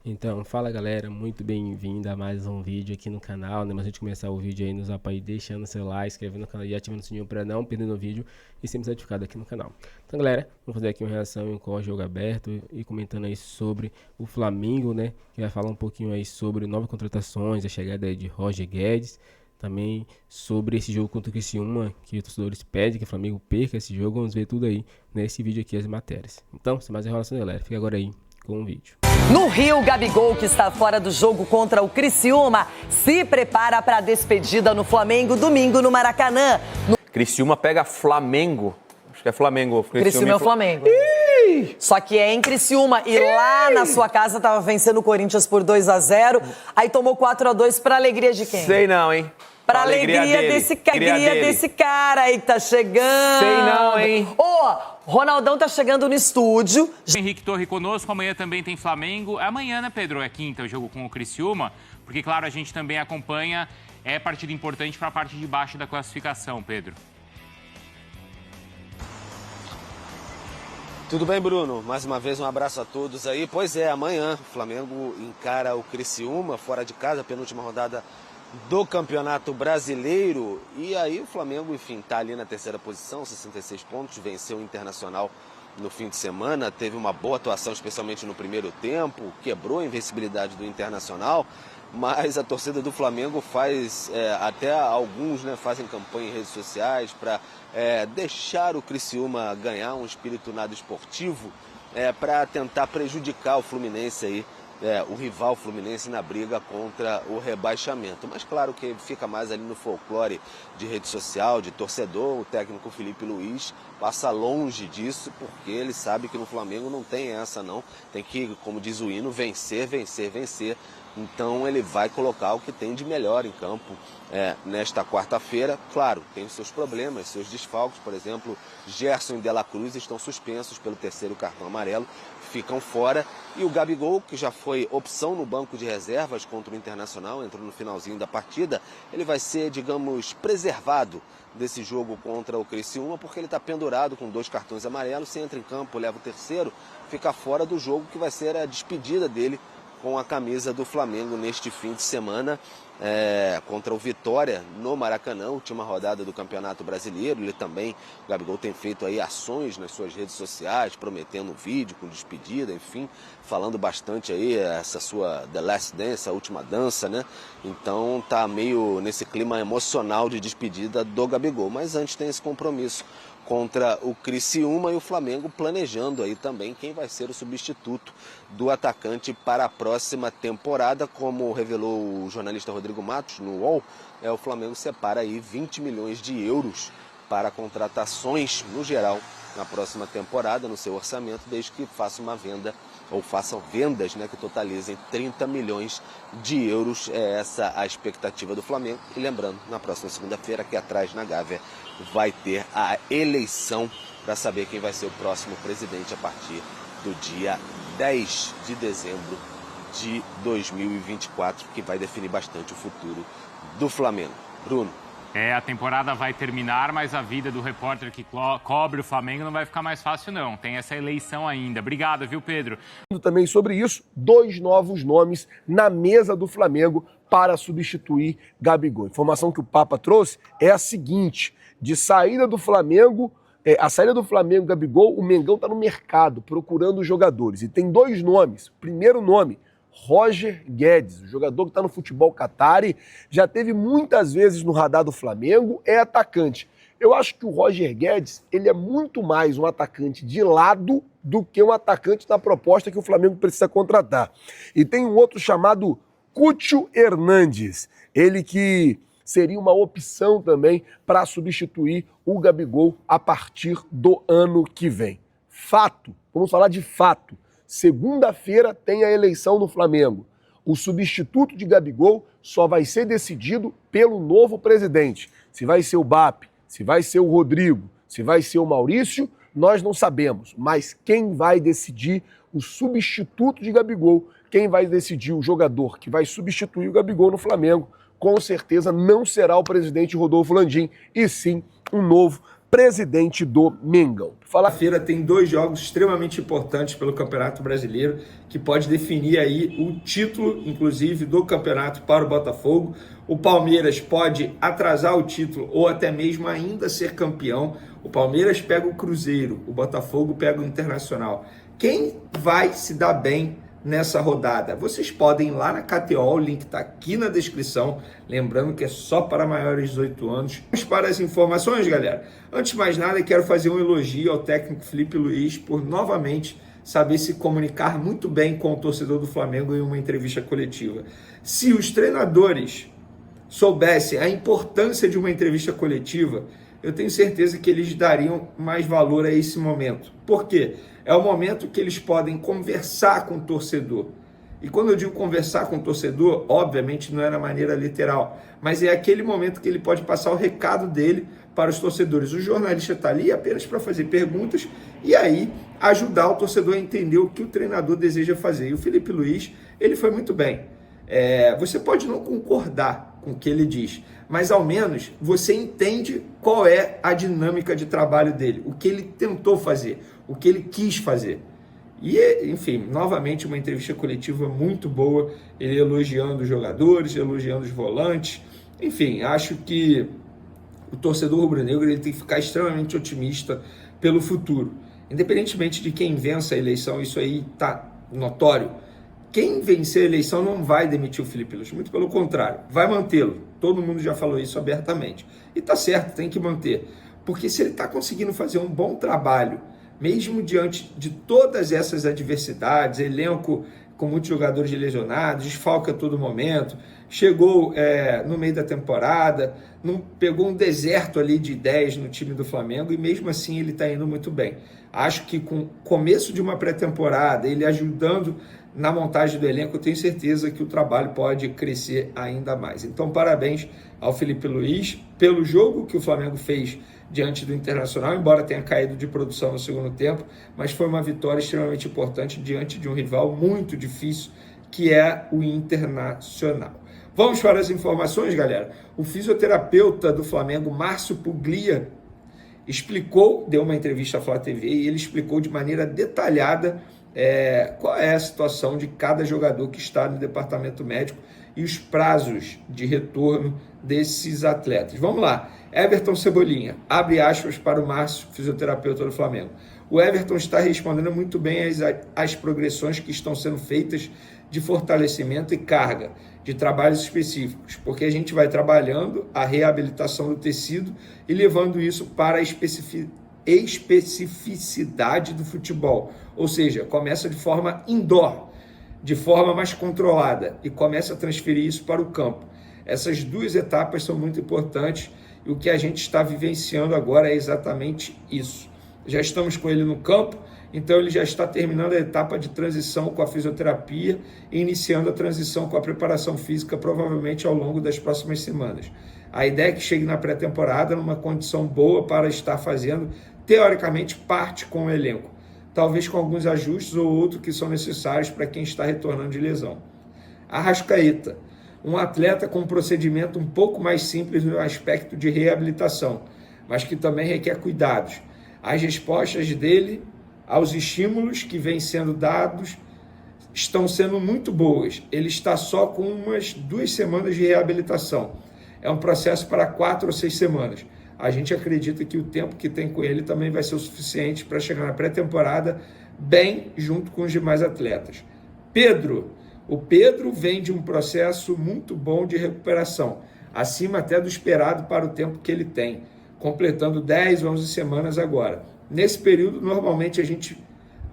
Então, fala galera, muito bem-vindo a mais um vídeo aqui no canal, né? Mas antes de começar o vídeo aí, nos apoie deixando seu like, inscrevendo no canal e ativando o sininho para não perder o vídeo e sempre ser notificado aqui no canal. Então galera, vamos fazer aqui uma reação com o jogo aberto e comentando aí sobre o Flamengo, né? Que vai falar um pouquinho aí sobre novas contratações, a chegada aí de Roger Guedes, também sobre esse jogo contra o Criciúma, que os torcedores pedem que o Flamengo perca esse jogo. Vamos ver tudo aí nesse vídeo aqui, as matérias. Então, sem mais enrolação galera, fica agora aí com o vídeo. No Rio, Gabigol, que está fora do jogo contra o Criciúma, se prepara para a despedida no Flamengo domingo no Maracanã. Criciúma pega Flamengo. Acho que é Flamengo. Criciúma é o Flamengo. Só que é em Criciúma. E lá na sua casa estava vencendo o Corinthians por 2-0. Aí tomou 4-2 para alegria de quem? Sei não, hein? Pra alegria desse cara aí que tá chegando. Sei não, hein? Ô, Ronaldão tá chegando no estúdio. Henrique Torre conosco, amanhã também tem Flamengo. Amanhã, né, Pedro? É quinta o jogo com o Criciúma, porque, claro, a gente também acompanha, é partida importante para a parte de baixo da classificação, Pedro. Tudo bem, Bruno? Mais uma vez um abraço a todos aí. Pois é, amanhã o Flamengo encara o Criciúma, fora de casa, penúltima rodada do Campeonato Brasileiro. E aí o Flamengo, enfim, tá ali na terceira posição, 66 pontos, venceu o Internacional no fim de semana, teve uma boa atuação, especialmente no primeiro tempo, quebrou a invencibilidade do Internacional, mas a torcida do Flamengo faz, até alguns, né, fazem campanha em redes sociais para deixar o Criciúma ganhar um espírito nada esportivo, para tentar prejudicar o Fluminense aí, o rival Fluminense na briga contra o rebaixamento. Mas claro que fica mais ali no folclore de rede social, de torcedor. O técnico Felipe Luiz passa longe disso, porque ele sabe que no Flamengo não tem essa não. Tem que, como diz o hino, vencer, vencer, vencer. Então ele vai colocar o que tem de melhor em campo nesta quarta-feira. Claro, tem os seus problemas, seus desfalques. Por exemplo, Gerson e De La Cruz estão suspensos pelo terceiro cartão amarelo, ficam fora. E o Gabigol, que já foi opção no banco de reservas contra o Internacional, entrou no finalzinho da partida, ele vai ser, digamos, preservado desse jogo contra o Criciúma, porque ele está pendurado com 2 cartões amarelos. Se entra em campo, leva o terceiro, fica fora do jogo, que vai ser a despedida dele com a camisa do Flamengo neste fim de semana, contra o Vitória no Maracanã, última rodada do Campeonato Brasileiro. Ele também, o Gabigol, tem feito aí ações nas suas redes sociais, prometendo vídeo com despedida, enfim, falando bastante aí essa sua The Last Dance, a última dança, né? Então tá meio nesse clima emocional de despedida do Gabigol, mas antes tem esse compromisso contra o Criciúma, e o Flamengo planejando aí também quem vai ser o substituto do atacante para a próxima temporada. Como revelou o jornalista Rodrigo Matos no UOL, o Flamengo separa aí 20 milhões de euros para contratações no geral na próxima temporada no seu orçamento, desde que faça uma venda ou façam vendas, né, que totalizem 30 milhões de euros. É essa a expectativa do Flamengo. E lembrando, na próxima segunda-feira, aqui atrás na Gávea, vai ter a eleição para saber quem vai ser o próximo presidente a partir do dia 10 de dezembro de 2024, que vai definir bastante o futuro do Flamengo. Bruno. A temporada vai terminar, mas a vida do repórter que cobre o Flamengo não vai ficar mais fácil, não. Tem essa eleição ainda. Obrigado, viu, Pedro? Também sobre isso, 2 novos nomes na mesa do Flamengo para substituir Gabigol. A informação que o Papa trouxe é a seguinte: de saída do Flamengo, a saída do Flamengo, Gabigol, o Mengão está no mercado procurando jogadores. E tem 2 nomes. Primeiro nome, Roger Guedes, o jogador que está no futebol Qatari, já teve muitas vezes no radar do Flamengo, é atacante. Eu acho que o Roger Guedes, ele é muito mais um atacante de lado do que um atacante na proposta que o Flamengo precisa contratar. E tem um outro chamado Cúcio Hernandes, ele que seria uma opção também para substituir o Gabigol a partir do ano que vem. Fato, vamos falar de fato. Segunda-feira tem a eleição no Flamengo. O substituto de Gabigol só vai ser decidido pelo novo presidente. Se vai ser o BAP, se vai ser o Rodrigo, se vai ser o Maurício, nós não sabemos. Mas quem vai decidir o substituto de Gabigol, quem vai decidir o jogador que vai substituir o Gabigol no Flamengo, com certeza não será o presidente Rodolfo Landim, e sim um novo presidente do Mengão. Feira tem 2 jogos extremamente importantes pelo Campeonato Brasileiro, que pode definir aí o título, inclusive, do campeonato para o Botafogo. O Palmeiras pode atrasar o título ou até mesmo ainda ser campeão. O Palmeiras pega o Cruzeiro, o Botafogo pega o Internacional. Quem vai se dar bem nessa rodada? Vocês podem ir lá na KTO, o link está aqui na descrição. Lembrando que é só para maiores de 18 anos. Vamos para as informações, galera. Antes de mais nada, quero fazer um elogio ao técnico Felipe Luiz por novamente saber se comunicar muito bem com o torcedor do Flamengo em uma entrevista coletiva. Se os treinadores soubessem a importância de uma entrevista coletiva, eu tenho certeza que eles dariam mais valor a esse momento. Por quê? É o momento que eles podem conversar com o torcedor. E quando eu digo conversar com o torcedor, obviamente não é na maneira literal, mas é aquele momento que ele pode passar o recado dele para os torcedores. O jornalista está ali apenas para fazer perguntas e aí ajudar o torcedor a entender o que o treinador deseja fazer. E o Felipe Luiz, ele foi muito bem. Você pode não concordar com o que ele diz, mas ao menos você entende qual é a dinâmica de trabalho dele, o que ele tentou fazer, o que ele quis fazer. E, enfim, novamente uma entrevista coletiva muito boa, ele elogiando os jogadores, elogiando os volantes. Enfim, acho que o torcedor rubro-negro ele tem que ficar extremamente otimista pelo futuro. Independentemente de quem vença a eleição, isso aí está notório. Quem vencer a eleição não vai demitir o Felipe Luiz, muito pelo contrário, vai mantê-lo. Todo mundo já falou isso abertamente. E tá certo, tem que manter. Porque se ele está conseguindo fazer um bom trabalho, mesmo diante de todas essas adversidades, elenco com muitos jogadores lesionados, desfalque a todo momento, chegou no meio da temporada, pegou um deserto ali de ideias no time do Flamengo e mesmo assim ele está indo muito bem. Acho que com o começo de uma pré-temporada, ele ajudando na montagem do elenco, eu tenho certeza que o trabalho pode crescer ainda mais. Então, parabéns ao Felipe Luiz pelo jogo que o Flamengo fez diante do Internacional, embora tenha caído de produção no segundo tempo, mas foi uma vitória extremamente importante diante de um rival muito difícil, que é o Internacional. Vamos para as informações, galera. O fisioterapeuta do Flamengo, Márcio Puglia, deu uma entrevista à Flá TV e ele explicou de maneira detalhada qual é a situação de cada jogador que está no departamento médico e os prazos de retorno desses atletas. Vamos lá. Everton Cebolinha, abre aspas para o Márcio, fisioterapeuta do Flamengo. O Everton está respondendo muito bem às progressões que estão sendo feitas de fortalecimento e carga de trabalhos específicos, porque a gente vai trabalhando a reabilitação do tecido e levando isso para a especificidade do futebol, ou seja, começa de forma indoor, de forma mais controlada e começa a transferir isso para o campo. Essas 2 etapas são muito importantes e o que a gente está vivenciando agora é exatamente isso. Já estamos com ele no campo, então ele já está terminando a etapa de transição com a fisioterapia e iniciando a transição com a preparação física, provavelmente ao longo das próximas semanas. A ideia é que chegue na pré-temporada numa condição boa para estar fazendo, teoricamente, parte com o elenco. Talvez com alguns ajustes ou outros que são necessários para quem está retornando de lesão. Arrascaeta, um atleta com um procedimento um pouco mais simples no aspecto de reabilitação, mas que também requer cuidados. As respostas dele aos estímulos que vêm sendo dados estão sendo muito boas. Ele está só com umas 2 semanas de reabilitação. É um processo para 4 ou 6 semanas. A gente acredita que o tempo que tem com ele também vai ser o suficiente para chegar na pré-temporada bem junto com os demais atletas. O Pedro vem de um processo muito bom de recuperação, acima até do esperado para o tempo que ele tem, completando 10, 11 semanas agora. Nesse período, normalmente a gente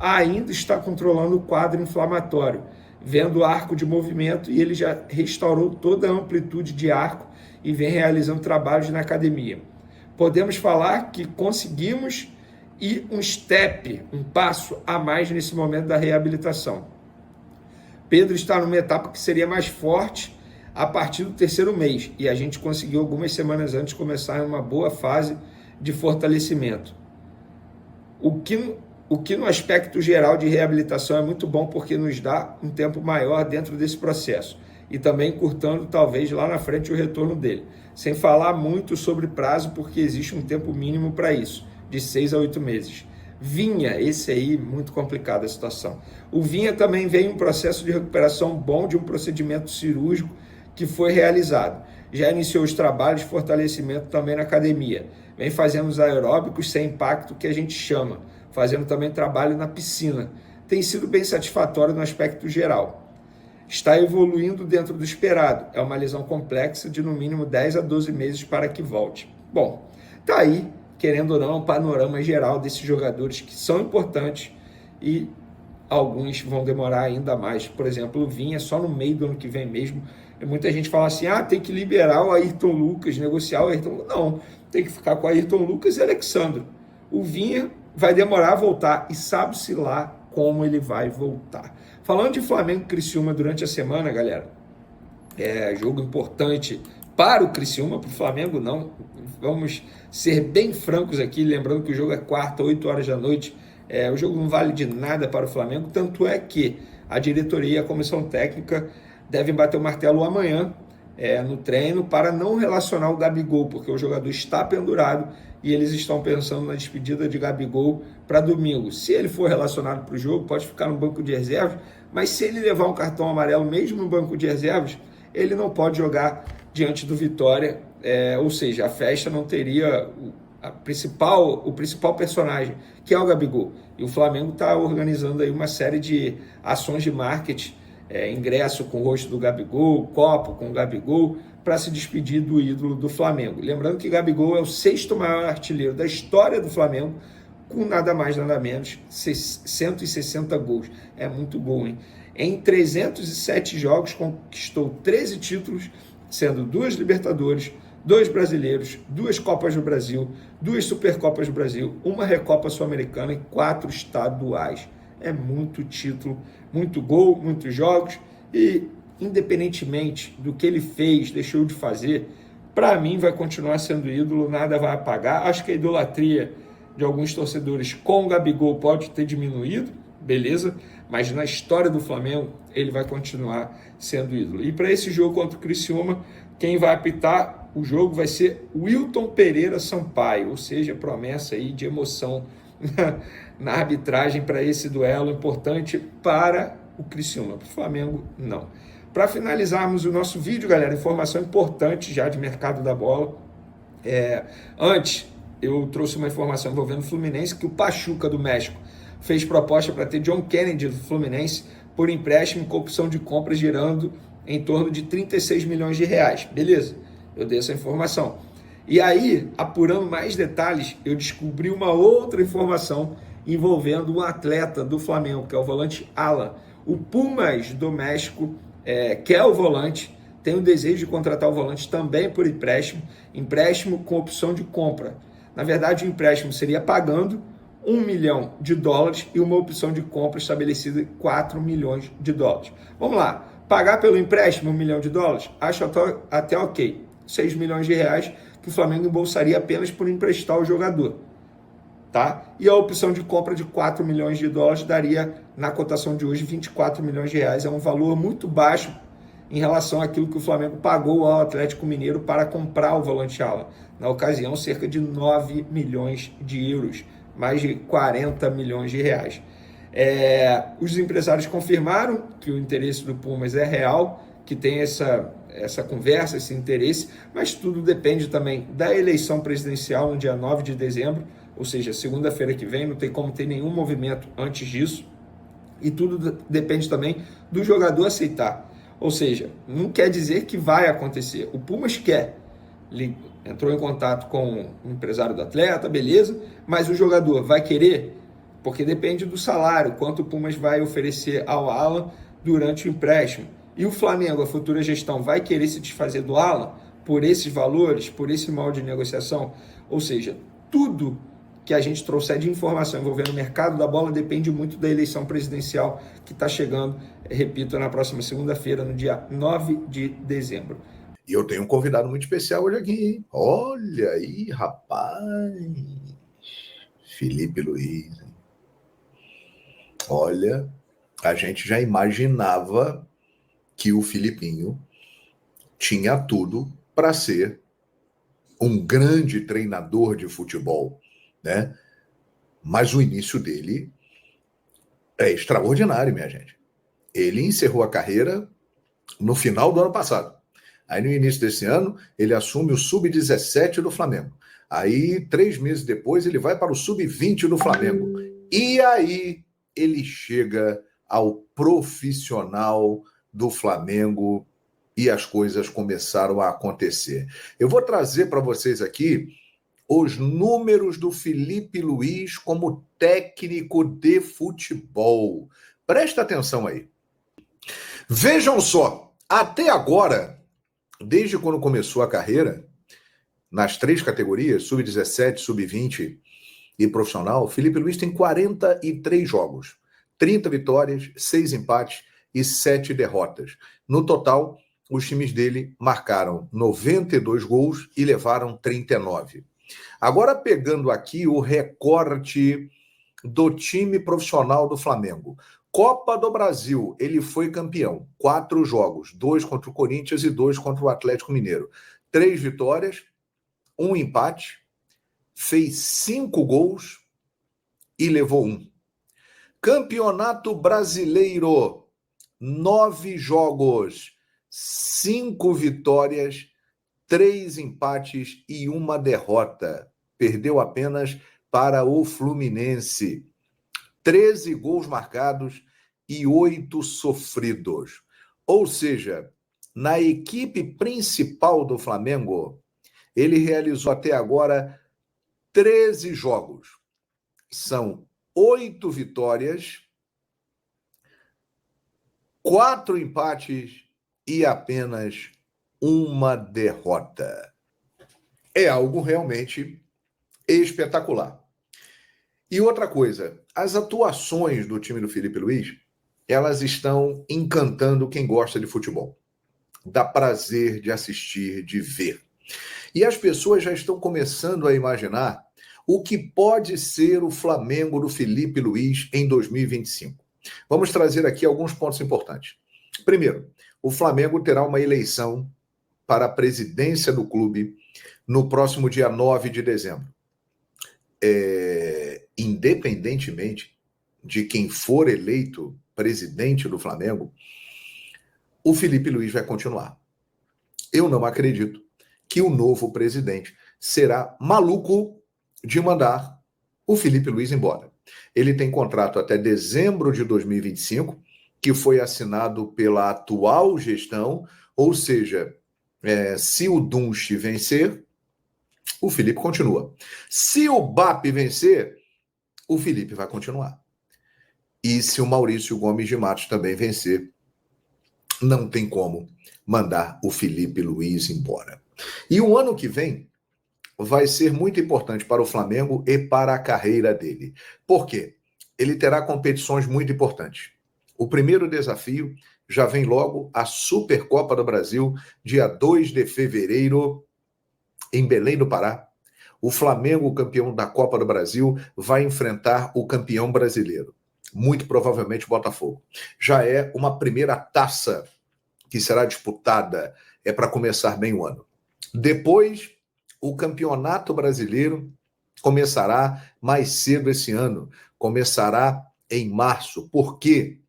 ainda está controlando o quadro inflamatório, vendo o arco de movimento e ele já restaurou toda a amplitude de arco e vem realizando trabalhos na academia. Podemos falar que conseguimos ir um passo a mais nesse momento da reabilitação. Pedro está numa etapa que seria mais forte a partir do 3º mês e a gente conseguiu algumas semanas antes começar em uma boa fase de fortalecimento. O que no aspecto geral de reabilitação é muito bom porque nos dá um tempo maior dentro desse processo. e também encurtando talvez lá na frente o retorno dele. Sem falar muito sobre prazo, porque existe um tempo mínimo para isso, de 6 a 8 meses. Vinha, esse aí, muito complicada a situação. O Vinha também vem em um processo de recuperação bom de um procedimento cirúrgico que foi realizado. Já iniciou os trabalhos de fortalecimento também na academia. Vem fazendo os aeróbicos sem impacto, que a gente chama, fazendo também trabalho na piscina. Tem sido bem satisfatório no aspecto geral. Está evoluindo dentro do esperado. É uma lesão complexa de no mínimo 10 a 12 meses para que volte. Bom, tá aí, querendo ou não, um panorama geral desses jogadores que são importantes e alguns vão demorar ainda mais. Por exemplo, o Vinha só no meio do ano que vem mesmo. E muita gente fala assim, tem que liberar o Ayrton Lucas, negociar o Ayrton Lucas. Não, tem que ficar com o Ayrton Lucas e Alexandro. O Vinha vai demorar a voltar e sabe-se lá como ele vai voltar. Falando de Flamengo e Criciúma durante a semana, galera, jogo importante para o Criciúma, para o Flamengo não. Vamos ser bem francos aqui, lembrando que o jogo é quarta, 8 horas da noite. O jogo não vale de nada para o Flamengo, tanto é que a diretoria e a comissão técnica devem bater o martelo amanhã no treino para não relacionar o Gabigol, porque o jogador está pendurado e eles estão pensando na despedida de Gabigol para domingo. Se ele for relacionado para o jogo, pode ficar no banco de reservas, mas se ele levar um cartão amarelo mesmo no banco de reservas, ele não pode jogar diante do Vitória, ou seja, a festa não teria o principal personagem, que é o Gabigol. E o Flamengo está organizando aí uma série de ações de marketing, ingresso com o rosto do Gabigol, copo com o Gabigol, para se despedir do ídolo do Flamengo. Lembrando que Gabigol é o 6º maior artilheiro da história do Flamengo, com nada mais, nada menos, 160 gols. É muito gol, hein? Em 307 jogos, conquistou 13 títulos, sendo 2 Libertadores, 2 brasileiros, 2 Copas do Brasil, 2 Supercopas do Brasil, 1 Recopa Sul-Americana e 4 estaduais. É muito título, muito gol, muitos jogos e, independentemente do que ele fez, deixou de fazer, para mim vai continuar sendo ídolo, nada vai apagar. Acho que a idolatria de alguns torcedores com o Gabigol pode ter diminuído, beleza, mas na história do Flamengo ele vai continuar sendo ídolo. E para esse jogo contra o Criciúma, quem vai apitar o jogo vai ser Wilton Pereira Sampaio, ou seja, promessa aí de emoção na arbitragem para esse duelo importante para o Criciúma. Para o Flamengo, não. Para finalizarmos o nosso vídeo, galera, informação importante já de mercado da bola. Antes, eu trouxe uma informação envolvendo o Fluminense, que o Pachuca do México fez proposta para ter John Kennedy do Fluminense por empréstimo com opção de compra girando em torno de 36 milhões de reais. Beleza, eu dei essa informação. E aí, apurando mais detalhes, eu descobri uma outra informação envolvendo um atleta do Flamengo, que é o volante Alan. O Pumas do México quer o volante, tem o desejo de contratar o volante também por empréstimo com opção de compra. Na verdade, o empréstimo seria pagando $1 milhão e uma opção de compra estabelecida em $4 milhões. Vamos lá, pagar pelo empréstimo $1 milhão? Acho até ok. 6 milhões de reais que o Flamengo embolsaria apenas por emprestar o jogador. Tá? E a opção de compra de $4 milhões daria, na cotação de hoje, 24 milhões de reais. É um valor muito baixo em relação àquilo que o Flamengo pagou ao Atlético Mineiro para comprar o volante Alan. Na ocasião, cerca de 9 milhões de euros, mais de 40 milhões de reais. Os empresários confirmaram que o interesse do Pumas é real, que tem essa conversa, esse interesse, mas tudo depende também da eleição presidencial no dia 9 de dezembro, ou seja, segunda-feira que vem, não tem como ter nenhum movimento antes disso, e tudo depende também do jogador aceitar. Ou seja, não quer dizer que vai acontecer. O Pumas quer. Ele entrou em contato com o empresário do atleta, beleza, mas o jogador vai querer? Porque depende do salário, quanto o Pumas vai oferecer ao Alan durante o empréstimo. E o Flamengo, a futura gestão, vai querer se desfazer do Alan por esses valores, por esse molde de negociação? Ou seja, tudo que a gente trouxer de informação envolvendo o mercado da bola depende muito da eleição presidencial que está chegando, repito, na próxima segunda-feira, no dia 9 de dezembro. E eu tenho um convidado muito especial hoje aqui, hein? Olha aí, rapaz! Felipe Luiz. Hein? Olha, a gente já imaginava que o Filipinho tinha tudo para ser um grande treinador de futebol, né? Mas o início dele é extraordinário, minha gente. Ele encerrou a carreira no final do ano passado. Aí, no início desse ano, ele assume o Sub-17 do Flamengo. Aí, 3 meses depois, ele vai para o Sub-20 do Flamengo. E aí, ele chega ao profissional do Flamengo e as coisas começaram a acontecer. Eu vou trazer para vocês aqui os números do Felipe Luiz como técnico de futebol. Presta atenção aí. Vejam só, até agora, desde quando começou a carreira, nas 3 categorias, Sub-17, Sub-20 e profissional, Felipe Luiz tem 43 jogos, 30 vitórias, 6 empates e 7 derrotas. No total, os times dele marcaram 92 gols e levaram 39. Agora, pegando aqui o recorte do time profissional do Flamengo. Copa do Brasil, ele foi campeão. 4 jogos, 2 contra o Corinthians e 2 contra o Atlético Mineiro. 3 vitórias, 1 empate, fez 5 gols e levou 1. Campeonato Brasileiro, 9 jogos, 5 vitórias, 3 empates e 1 derrota. Perdeu apenas para o Fluminense. 13 gols marcados e 8 sofridos. Ou seja, na equipe principal do Flamengo, ele realizou até agora 13 jogos. São 8 vitórias, 4 empates e apenas 1 derrota. É algo realmente espetacular. E outra coisa, as atuações do time do Felipe Luiz, elas estão encantando quem gosta de futebol. Dá prazer de assistir, de ver. E as pessoas já estão começando a imaginar o que pode ser o Flamengo do Felipe Luiz em 2025. Vamos trazer aqui alguns pontos importantes. Primeiro, o Flamengo terá uma eleição para a presidência do clube no próximo dia 9 de dezembro. Independentemente de quem for eleito presidente do Flamengo, o Felipe Luiz vai continuar. Eu não acredito que o novo presidente será maluco de mandar o Felipe Luiz embora. Ele tem contrato até dezembro de 2025, que foi assinado pela atual gestão, ou seja, se o Dunche vencer, o Felipe continua. Se o BAP vencer, o Felipe vai continuar. E se o Maurício Gomes de Matos também vencer, não tem como mandar o Felipe Luiz embora. E o ano que vem vai ser muito importante para o Flamengo e para a carreira dele. Por quê? Ele terá competições muito importantes. O primeiro desafio já vem logo a Supercopa do Brasil, dia 2 de fevereiro, em Belém do Pará. O Flamengo, campeão da Copa do Brasil, vai enfrentar o campeão brasileiro. Muito provavelmente o Botafogo. Já é uma primeira taça que será disputada, para começar bem o ano. Depois, o Campeonato Brasileiro começará mais cedo esse ano. Começará em março. Por quê?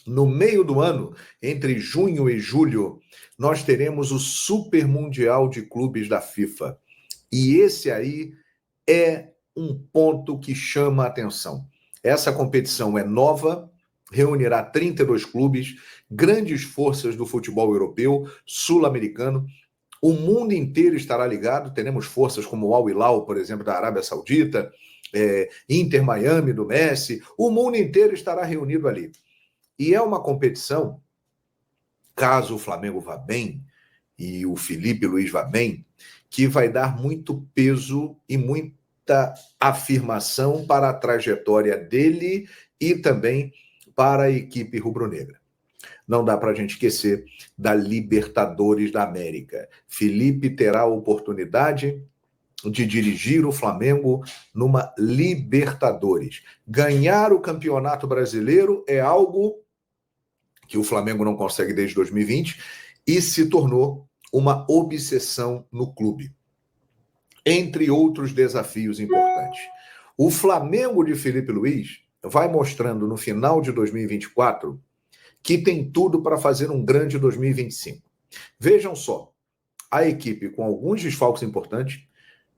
No meio do ano, entre junho e julho, nós teremos o Super Mundial de Clubes da FIFA. E esse aí é um ponto que chama a atenção. Essa competição é nova, reunirá 32 clubes, grandes forças do futebol europeu, sul-americano. O mundo inteiro estará ligado. Teremos forças como o Al Hilal, por exemplo, da Arábia Saudita, Inter Miami, do Messi. O mundo inteiro estará reunido ali. E é uma competição, caso o Flamengo vá bem e o Felipe Luiz vá bem, que vai dar muito peso e muita afirmação para a trajetória dele e também para a equipe rubro-negra. Não dá para a gente esquecer da Libertadores da América. Felipe terá a oportunidade de dirigir o Flamengo numa Libertadores. Ganhar o Campeonato Brasileiro é algo que o Flamengo não consegue desde 2020 e se tornou uma obsessão no clube. Entre outros desafios importantes. O Flamengo de Felipe Luiz vai mostrando no final de 2024 que tem tudo para fazer um grande 2025. Vejam só, a equipe com alguns desfalques importantes,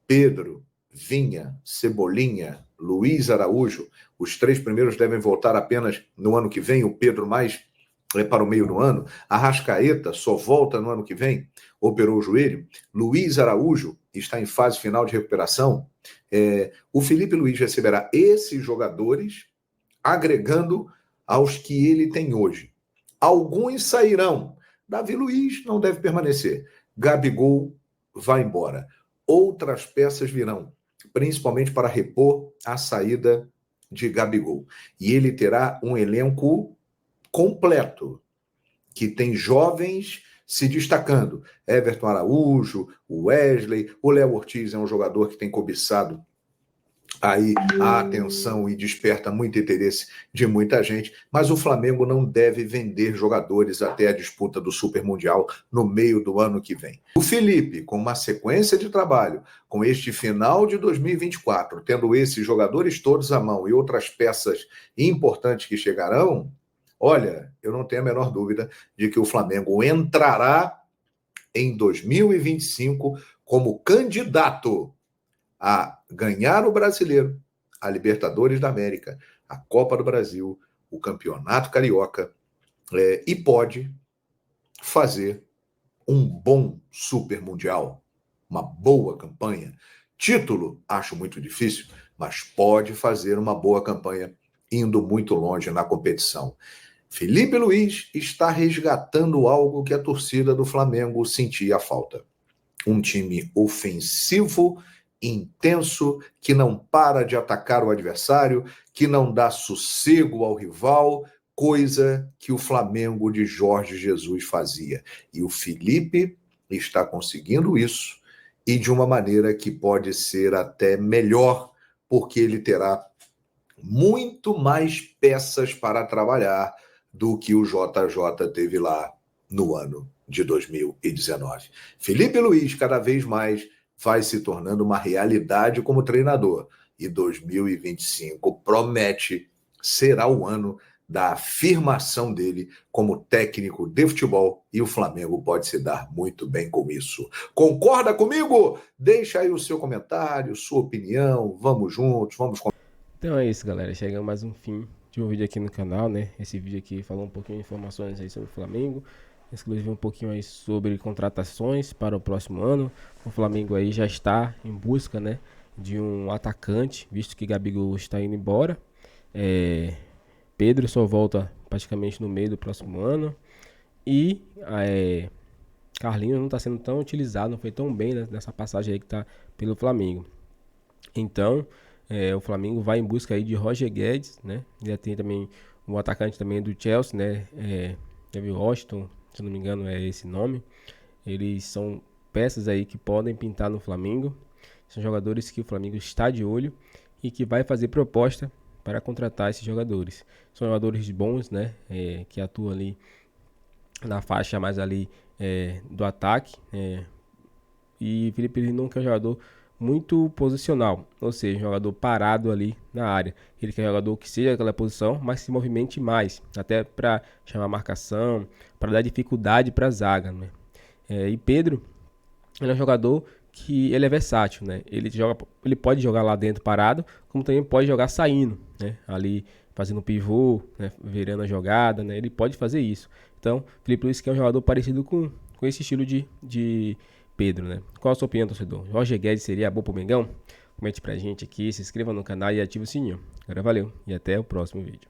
Pedro, Vinha, Cebolinha, Luiz Araújo, os 3 primeiros devem voltar apenas no ano que vem, o Pedro mais para o meio do ano, Arrascaeta só volta no ano que vem, operou o joelho, Luiz Araújo está em fase final de recuperação, o Felipe Luiz receberá esses jogadores agregando aos que ele tem hoje. Alguns sairão, Davi Luiz não deve permanecer, Gabigol vai embora, outras peças virão, principalmente para repor a saída de Gabigol, e ele terá um elenco completo, que tem jovens se destacando. Everton Araújo, o Wesley, o Léo Ortiz é um jogador que tem cobiçado aí a atenção e desperta muito interesse de muita gente, mas o Flamengo não deve vender jogadores até a disputa do Super Mundial no meio do ano que vem. O Felipe, com uma sequência de trabalho, com este final de 2024, tendo esses jogadores todos à mão e outras peças importantes que chegarão, olha, eu não tenho a menor dúvida de que o Flamengo entrará em 2025 como candidato a ganhar o Brasileiro, a Libertadores da América, a Copa do Brasil, o Campeonato Carioca, e pode fazer um bom Super Mundial, uma boa campanha. Título, acho muito difícil, mas pode fazer uma boa campanha indo muito longe na competição. Felipe Luiz está resgatando algo que a torcida do Flamengo sentia falta. Um time ofensivo, intenso, que não para de atacar o adversário, que não dá sossego ao rival, coisa que o Flamengo de Jorge Jesus fazia. E o Felipe está conseguindo isso, e de uma maneira que pode ser até melhor, porque ele terá muito mais peças para trabalhar do que o JJ teve lá no ano de 2019. Felipe Luiz, cada vez mais, vai se tornando uma realidade como treinador. E 2025 promete será o ano da afirmação dele como técnico de futebol, e o Flamengo pode se dar muito bem com isso. Concorda comigo? Deixa aí o seu comentário, sua opinião, vamos juntos, vamos... Então é isso, galera, chegamos mais um fim de um vídeo aqui no canal, né? Esse vídeo aqui falou um pouquinho de informações aí sobre o Flamengo, inclusive um pouquinho aí sobre contratações para o próximo ano. O Flamengo aí já está em busca, né, de um atacante, visto que Gabigol está indo embora. Pedro só volta praticamente no meio do próximo ano. E Carlinhos não está sendo tão utilizado, não foi tão bem, né, nessa passagem aí que está pelo Flamengo. Então, o Flamengo vai em busca aí de Roger Guedes, né? Já tem também um atacante também do Chelsea, né? Teve Washington, se não me engano é esse nome. Eles são peças aí que podem pintar no Flamengo. São jogadores que o Flamengo está de olho e que vai fazer proposta para contratar esses jogadores. São jogadores bons, né? Que atuam ali na faixa mais ali do ataque. E Felipe nunca é um jogador muito posicional, ou seja, um jogador parado ali na área. Ele quer um jogador que seja aquela posição, mas se movimente mais, até para chamar marcação, para dar dificuldade para a zaga, né? E Pedro, ele é um jogador que ele é versátil, né? Ele pode jogar lá dentro parado, como também pode jogar saindo, né? Ali fazendo pivô, né? Virando a jogada, né? Ele pode fazer isso. Então, Felipe Luiz que é um jogador parecido com esse estilo de Pedro, né? Qual a sua opinião, torcedor? Roger Guedes seria bom pro Mengão? Comente pra gente aqui, se inscreva no canal e ative o sininho. Agora valeu e até o próximo vídeo.